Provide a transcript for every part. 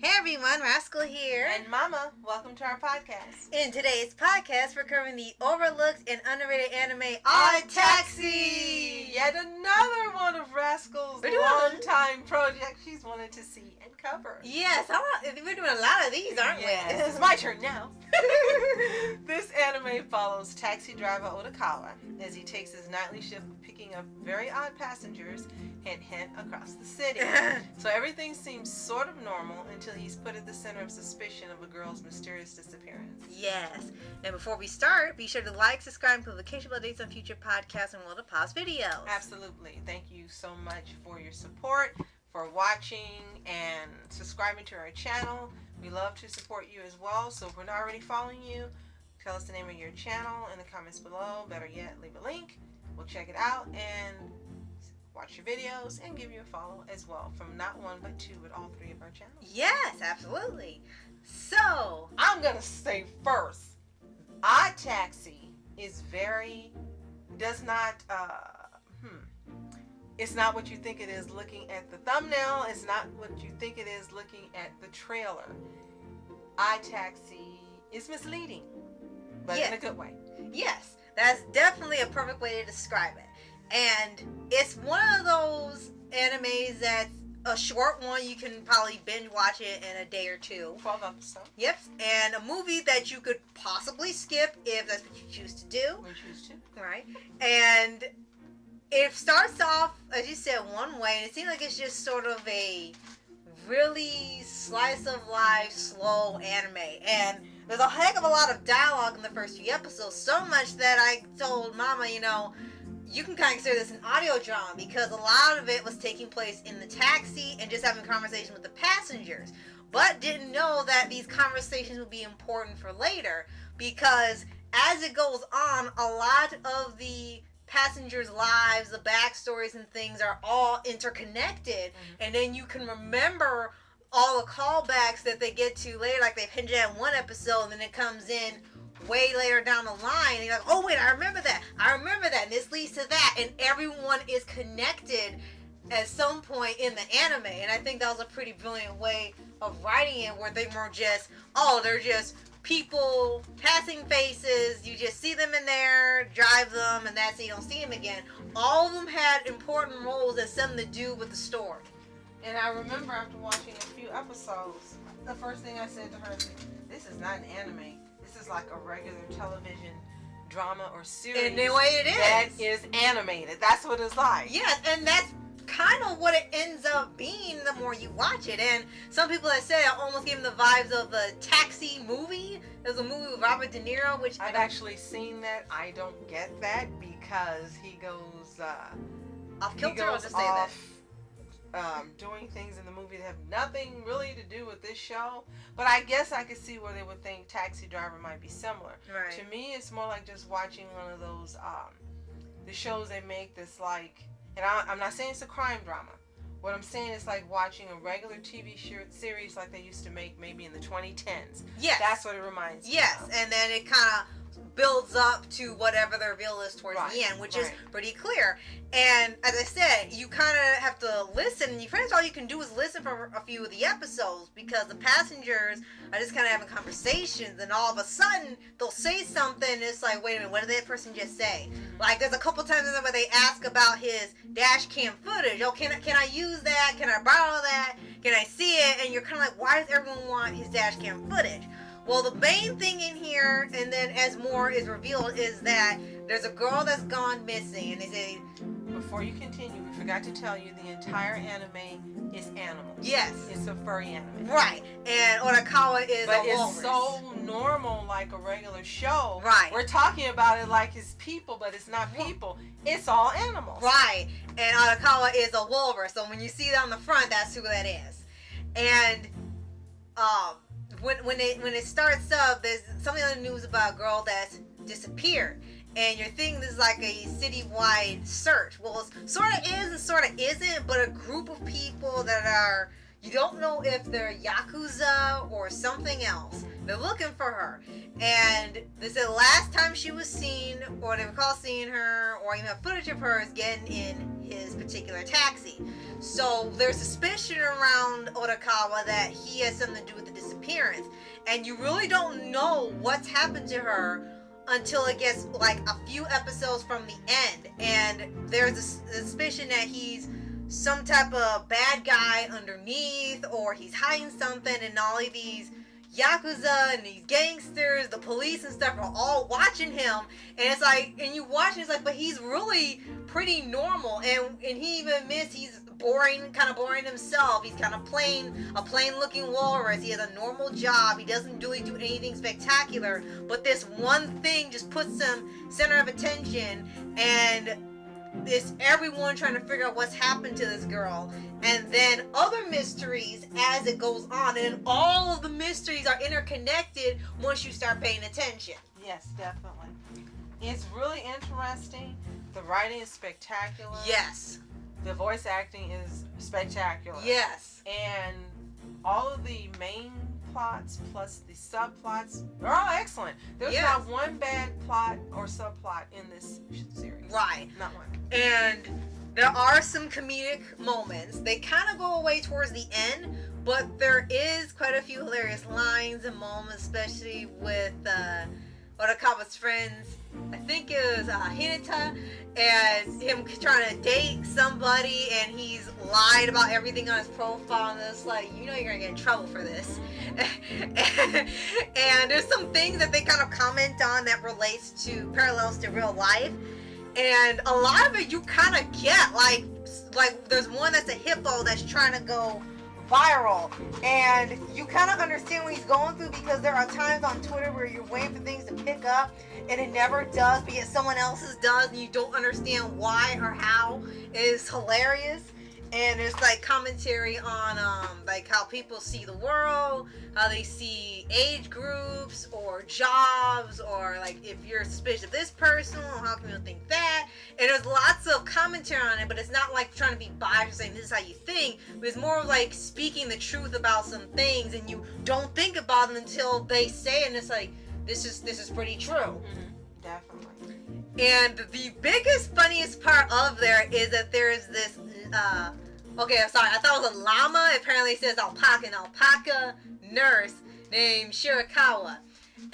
Hey everyone, Rascal here. And Mama, welcome to our podcast. In today's podcast, we're covering the overlooked and underrated anime OddTaxi! Yet another one of Rascal's long-time projects she's wanted to see and cover. Yes, we're doing a lot of these, aren't we? Yes, it's my turn now. This anime follows taxi driver Odakawa as he takes his nightly shift of picking up very odd passengers, hint, hint, across the city. So everything seems sort of normal until he's put at the center of suspicion of a girl's mysterious disappearance. Yes. And before we start, be sure to like, subscribe, and notification updates on future podcasts and World of Paws videos. Absolutely. Thank you so much for your support, for watching, and subscribing to our channel. We love to support you as well, so if we're not already following you, tell us the name of your channel in the comments below. Better yet, leave a link. We'll check it out and watch your videos and give you a follow as well, from not one but two at all three of our channels. Yes, absolutely. So, I'm going to say first, OddTaxi is it's not what you think it is looking at the thumbnail. It's not what you think it is looking at the trailer. OddTaxi is misleading, but in a good way. Yes, that's definitely a perfect way to describe it. And it's one of those animes that's a short one. You can probably binge watch it in a day or two. 12 episodes. Yep. And a movie that you could possibly skip if that's what you choose to do. We choose to. Right. And it starts off, as you said, one way. And it seems like it's just sort of a really slice of life, slow anime. And there's a heck of a lot of dialogue in the first few episodes. So much that I told Mama, you can kind of consider this an audio drama because a lot of it was taking place in the taxi and just having conversation with the passengers, but didn't know that these conversations would be important for later, because as it goes on, a lot of the passengers' lives, the backstories and things are all interconnected, and then you can remember all the callbacks that they get to later, like they've hinted at one episode and then it comes in way later down the line, and you're like, oh wait, I remember that, and this leads to that, and everyone is connected at some point in the anime. And I think that was a pretty brilliant way of writing it, where they weren't just, they're just people passing faces, you just see them in there, drive them, and that's it, you don't see them again. All of them had important roles and something to do with the story. And I remember after watching a few episodes, the first thing I said to her, this is not an anime. This is like a regular television drama or series. In the way it is. That is animated. That's what it's like. Yes, and that's kind of what it ends up being the more you watch it. And some people have said it almost gave them the vibes of a Taxi movie. There's a movie with Robert De Niro, which I've actually seen that. I don't get that because he goes off kilter. I'll just say that. Doing things in the movie that have nothing really to do with this show. But I guess I could see where they would think Taxi Driver might be similar. Right. To me, it's more like just watching one of those, the shows they make that's like, and I'm not saying it's a crime drama. What I'm saying is like watching a regular TV series like they used to make maybe in the 2010s. Yes. That's what it reminds me Yes, of. and then it kind of builds up to whatever the reveal is towards the end, which is pretty clear. And as I said, you kind of have to listen. First of all, you can do is listen for a few of the episodes, because the passengers are just kind of having conversations, and all of a sudden they'll say something, and it's like, wait a minute, what did that person just say? Like, there's a couple times in there where they ask about his dash cam footage. Oh, can I use that? Can I borrow that? Can I see it? And you're kind of like, why does everyone want his dash cam footage? Well, the main thing in here, and then as more is revealed, is that there's a girl that's gone missing, and they say... Before you continue, we forgot to tell you the entire anime is animals. Yes. It's a furry anime. Right. And Odakawa is a walrus. But it's so normal, like a regular show. Right. We're talking about it like it's people, but it's not people. It's all animals. Right. And Odakawa is a walrus. So when you see that on the front, that's who that is. And when it starts up, there's something on the news about a girl that's disappeared. And you're thinking this is like a citywide search. Well, it sort of is and sort of isn't, but a group of people that are, you don't know if they're Yakuza or something else. They're looking for her. And they said last time she was seen, or they recall seeing her, or even have footage of her, is getting in his particular taxi. So there's suspicion around Odakawa that he has something to do with the disappearance. And you really don't know what's happened to her until it gets like a few episodes from the end. And there's a suspicion that he's some type of bad guy underneath, or he's hiding something, and all of these Yakuza and these gangsters, the police and stuff are all watching him, and it's like, and you watch, it's like, but he's really pretty normal, and he even admits he's kind of boring himself. He's kind of a plain looking walrus. He has a normal job. He doesn't really do anything spectacular, but this one thing just puts him center of attention, and it's everyone trying to figure out what's happened to this girl, and then other mysteries as it goes on, and all of the mysteries are interconnected once you start paying attention. Yes, definitely. It's really interesting. The writing is spectacular. Yes. The voice acting is spectacular. Yes. And all of the main plots plus the subplots are all excellent. There's not one bad plot or subplot in this series. Right. Not one. And there are some comedic moments. They kind of go away towards the end, but there is quite a few hilarious lines and moments, especially with Odakawa's friends. I think it was Hinata, and him trying to date somebody, and he's lied about everything on his profile, and it's like, you know, you're gonna get in trouble for this. And there's some things that they kind of comment on that relates to parallels to real life, and a lot of it you kind of get, like there's one that's a hippo that's trying to go viral, and you kind of understand what he's going through, because there are times on Twitter where you're waiting for things to pick up and it never does, but yet someone else's does, and you don't understand why or how. It is hilarious. And it's like commentary on like how people see the world, how they see age groups or jobs, or like if you're suspicious of this person, how can you think that? And there's lots of commentary on it, but it's not like trying to be biased or saying this is how you think, but it's more of like speaking the truth about some things, and you don't think about them until they say it, and it's like, this is pretty true. Mm-hmm. Definitely. And the biggest, funniest part of there is that there is this okay, I'm sorry, I thought it was a llama. Apparently it says alpaca, an alpaca nurse named Shirakawa.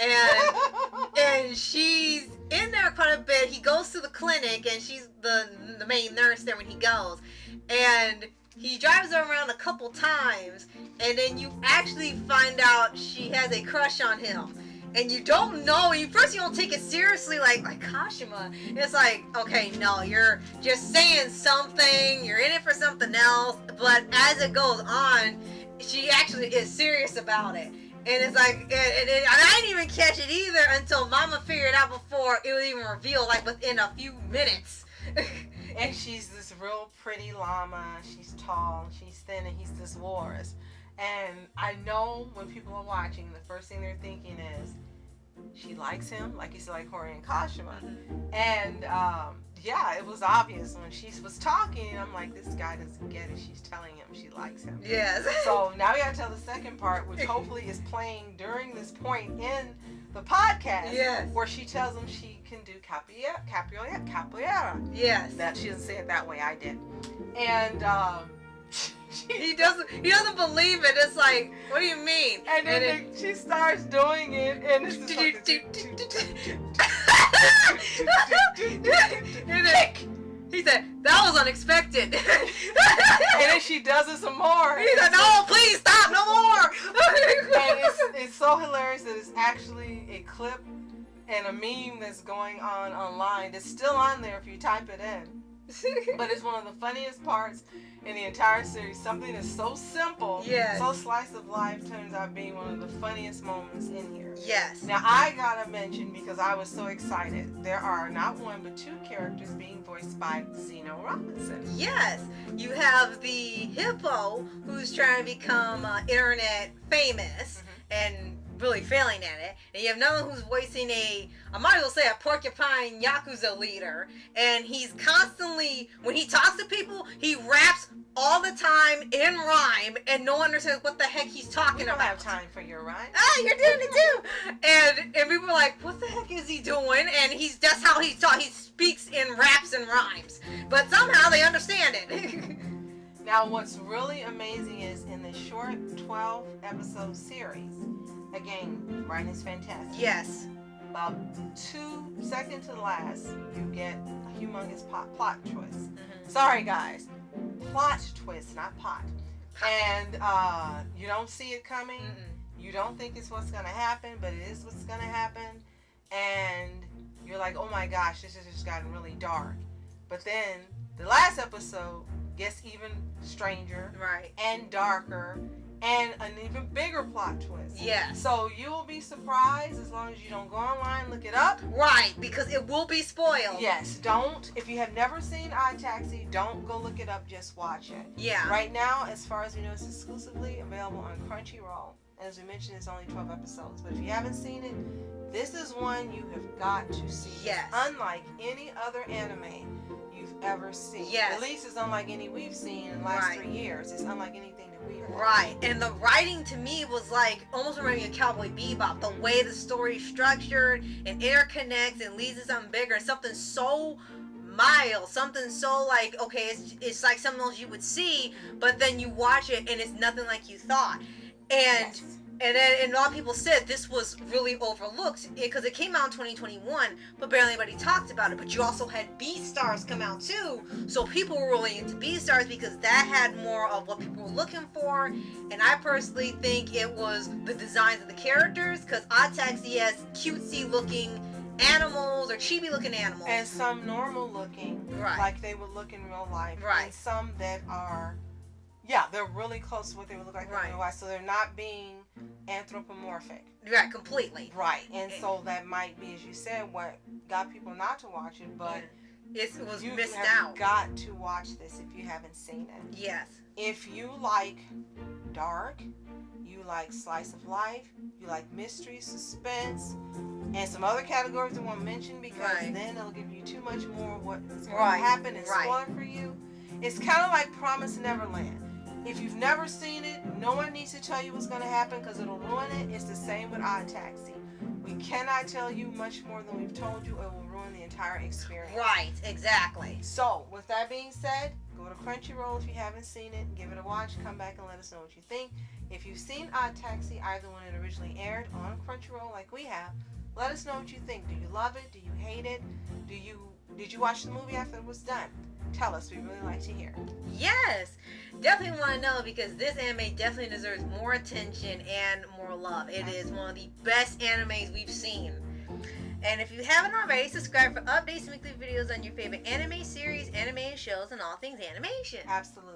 And she's in there quite a bit. He goes to the clinic, and she's the main nurse there when he goes. And he drives her around a couple times, and then you actually find out she has a crush on him. And you don't know, first you don't take it seriously, like Kashima. It's like, okay, no, you're just saying something, you're in it for something else, but as it goes on, she actually is serious about it. And it's like, and I didn't even catch it either until Mama figured it out before it was even revealed, like within a few minutes. And she's this real pretty llama, she's tall, she's thin, and he's this walrus. And I know when people are watching, the first thing they're thinking is, she likes him, like you said, like Hori and Kashima. And yeah, it was obvious when she was talking. I'm like, this guy doesn't get it. She's telling him she likes him. Yes. So now we got to tell the second part, which hopefully is playing during this point in the podcast. Yes. Where she tells him she can do capoeira. Yes. That she doesn't say it that way. I did. And he doesn't believe it. It's like, what do you mean? And then she starts doing it, and it's just like he said, that was unexpected. And then she does it some more. He said, no, please stop, no more. And it's so hilarious that it's actually a clip and a meme that's going on online. That's still on there if you type it in. But it's one of the funniest parts in the entire series. Something that's so simple, so slice of life, turns out being one of the funniest moments in here. Yes. Now I gotta mention, because I was so excited, there are not one but two characters being voiced by Zeno Robinson. Yes. You have the hippo who's trying to become internet famous, and really failing at it. And you have another who's voicing I might as well say a porcupine Yakuza leader. And he's constantly, when he talks to people, he raps all the time in rhyme, and no one understands what the heck he's talking about. I don't have time for your rhyme. Ah, you're doing it too. And people are like, what the heck is he doing? And that's how he talks. He speaks in raps and rhymes. But somehow they understand it. Now, what's really amazing is in the short 12-episode series, again, writing is fantastic. Yes. About 2 seconds to the last, you get a humongous plot twist. Mm-hmm. Sorry, guys. Plot twist, not pot. And you don't see it coming. Mm-mm. You don't think it's what's going to happen, but it is what's going to happen. And you're like, oh my gosh, this has just gotten really dark. But then the last episode gets even stranger, right, and darker, and an even bigger plot twist. Yeah. So you will be surprised as long as you don't go online, look it up. Right, because it will be spoiled. Yes, don't. If you have never seen OddTaxi, don't go look it up, just watch it. Yeah. Right now, as far as we know, it's exclusively available on Crunchyroll. As we mentioned, it's only 12 episodes. But if you haven't seen it, this is one you have got to see. Yes. It's unlike any other anime you've ever seen. Yes. At least it's unlike any we've seen in the last 3 years. It's unlike anything that we've watched. Right. And the writing to me was like almost reminding me of Cowboy Bebop. The way the story is structured and interconnects and leads to something bigger and something so mild, something so like, okay, it's like something else you would see, but then you watch it and it's nothing like you thought. And yes. And a lot of people said this was really overlooked because it came out in 2021, but barely anybody talked about it. But you also had Beastars come out too, so people were really into Beastars because that had more of what people were looking for. And I personally think it was the designs of the characters, because OddTaxi has cutesy looking animals or chibi looking animals, and some normal looking, right, like they would look in real life, right, and some that are, yeah, they're really close to what they would look like in real life, so they're not being anthropomorphic. Right, completely. Right, and so that might be, as you said, what got people not to watch it, but it was you missed have out. Got to watch this if you haven't seen it. Yes. If you like dark, you like slice of life, you like mystery, suspense, and some other categories I won't mention because then it'll give you too much more of what is going to happen and spoil it for you. It's kind of like Promised Neverland. If you've never seen it, no one needs to tell you what's going to happen because it'll ruin it. It's the same with OddTaxi. We cannot tell you much more than we've told you. It will ruin the entire experience. Right, exactly. So, with that being said, go to Crunchyroll if you haven't seen it. Give it a watch. Come back and let us know what you think. If you've seen OddTaxi, either when it originally aired on Crunchyroll like we have, let us know what you think. Do you love it? Do you hate it? Did you watch the movie after it was done? Tell us. We really like to hear. Yes, definitely want to know because this anime definitely deserves more attention and more love. It is one of the best animes we've seen. And if you haven't already, subscribe for updates and weekly videos on your favorite anime series, animated shows, and all things animation. Absolutely.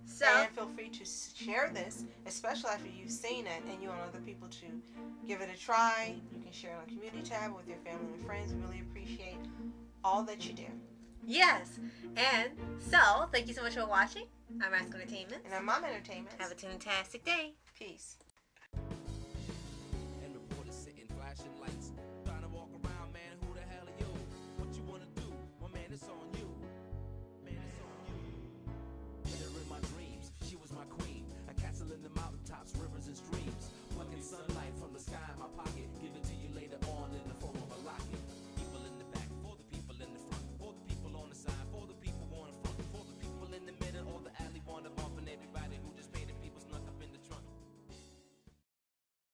So, and feel free to share this, especially after you've seen it and you want other people to give it a try. You can share it on the community tab with your family and friends. We really appreciate all that you do. Yes. And so, thank you so much for watching. I'm Rascal Entertainment. And I'm Mom Entertainment. Have a fantastic day. Peace.